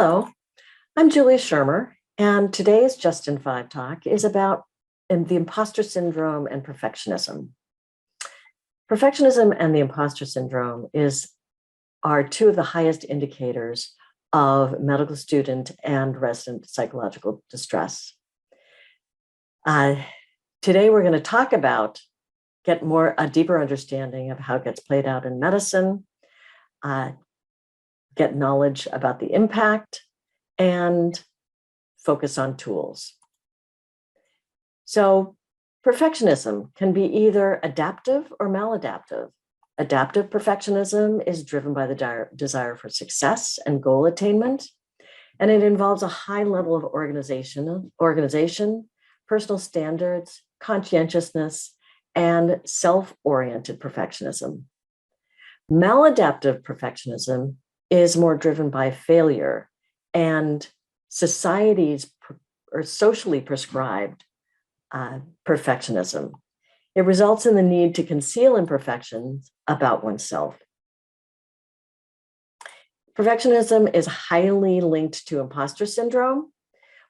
Hello, I'm Julie Schirmer, and today's Just in Five talk is about the imposter syndrome and perfectionism. Perfectionism and the imposter syndrome are two of the highest indicators of medical student and resident psychological distress. Today, we're going to talk about, get a deeper understanding of how it gets played out in medicine, get knowledge about the impact, and focus on tools. So perfectionism can be either adaptive or maladaptive. Adaptive perfectionism is driven by the desire for success and goal attainment, and it involves a high level of organization, personal standards, conscientiousness, and self-oriented perfectionism. Maladaptive perfectionism is more driven by failure and society's or socially prescribed perfectionism. It results in the need to conceal imperfections about oneself. Perfectionism is highly linked to imposter syndrome,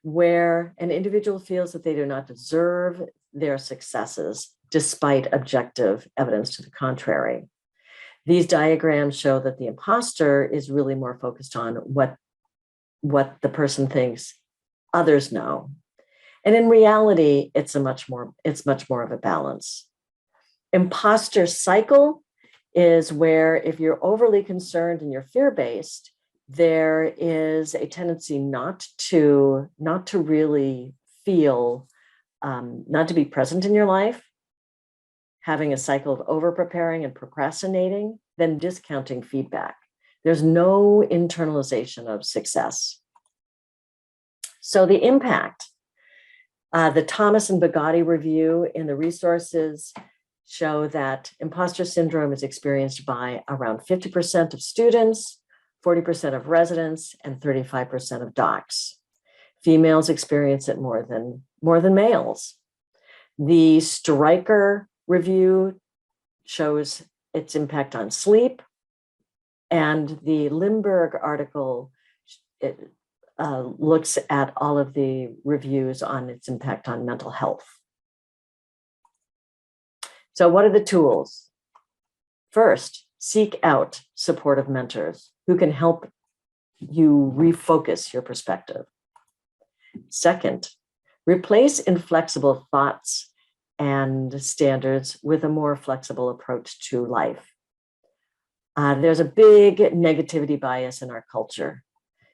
where an individual feels that they do not deserve their successes despite objective evidence to the contrary. These diagrams show that the imposter is really more focused on what the person thinks others know. And in reality, it's much more of a balance. Imposter cycle is where if you're overly concerned and you're fear-based, there is a tendency not to really feel, not to be present in your life, having a cycle of over-preparing and procrastinating, then discounting feedback. There's no internalization of success. So the impact, the Thomas and Bugatti review in the resources show that imposter syndrome is experienced by around 50% of students, 40% of residents, and 35% of docs. Females experience it more than males. The Stryker review shows its impact on sleep, and the Lindbergh article looks at all of the reviews on its impact on mental health. So what are the tools? First, seek out supportive mentors who can help you refocus your perspective. Second, replace inflexible thoughts and standards with a more flexible approach to life. There's a big negativity bias in our culture.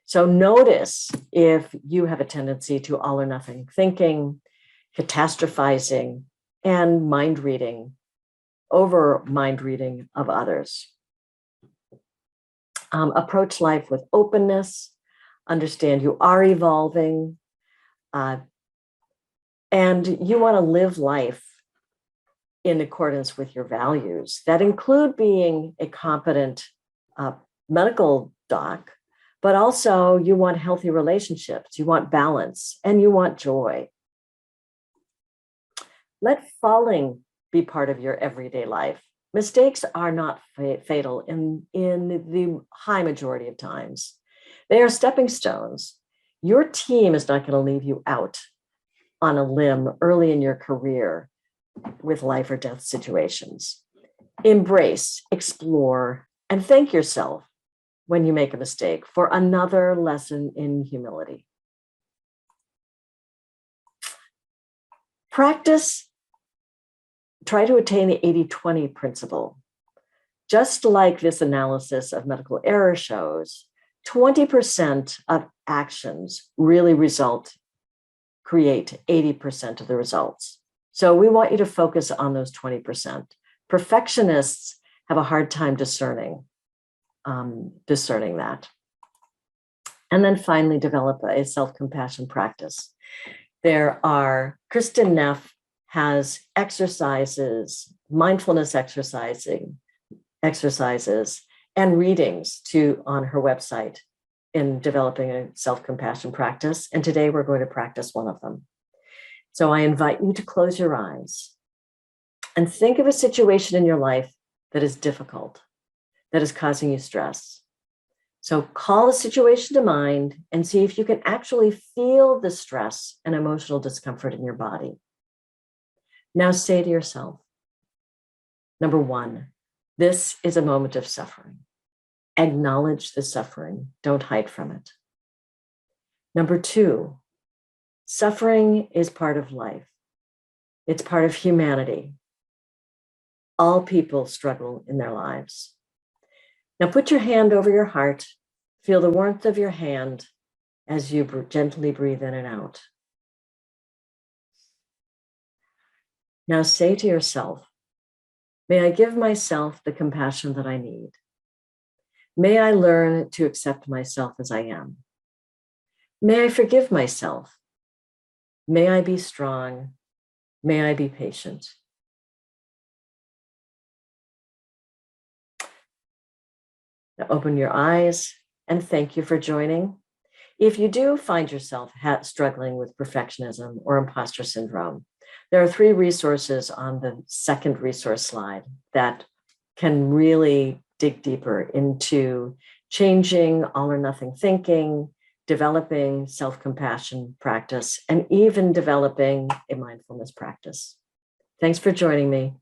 So notice if you have a tendency to all or nothing thinking, catastrophizing, and mind reading of others. Approach life with openness, understand you are evolving, and you want to live life in accordance with your values that include being a competent medical doc, but also you want healthy relationships, you want balance, and you want joy. Let falling be part of your everyday life. Mistakes are not fatal in the high majority of times. They are stepping stones. Your team is not going to leave you out on a limb early in your career with life or death situations. Embrace, explore, and thank yourself when you make a mistake for another lesson in humility. Practice, try to attain the 80-20 principle. Just like this analysis of medical error shows, 20% of actions really create 80% of the results. So we want you to focus on those 20%. Perfectionists have a hard time discerning that. And then finally, develop a self-compassion practice. Kristen Neff has exercises, mindfulness exercises, and readings on her website in developing a self-compassion practice. And today we're going to practice one of them. So I invite you to close your eyes and think of a situation in your life that is difficult, that is causing you stress. So call the situation to mind and see if you can actually feel the stress and emotional discomfort in your body. Now say to yourself, number one, this is a moment of suffering. Acknowledge the suffering. Don't hide from it. Number two, suffering is part of life. It's part of humanity. All people struggle in their lives. Now put your hand over your heart. Feel the warmth of your hand as you gently breathe in and out. Now say to yourself, may I give myself the compassion that I need. May I learn to accept myself as I am. May I forgive myself. May I be strong. May I be patient. Now open your eyes and thank you for joining. If you do find yourself struggling with perfectionism or imposter syndrome, there are 3 resources on the second resource slide that can really dig deeper into changing all or nothing thinking, developing self-compassion practice, and even developing a mindfulness practice. Thanks for joining me.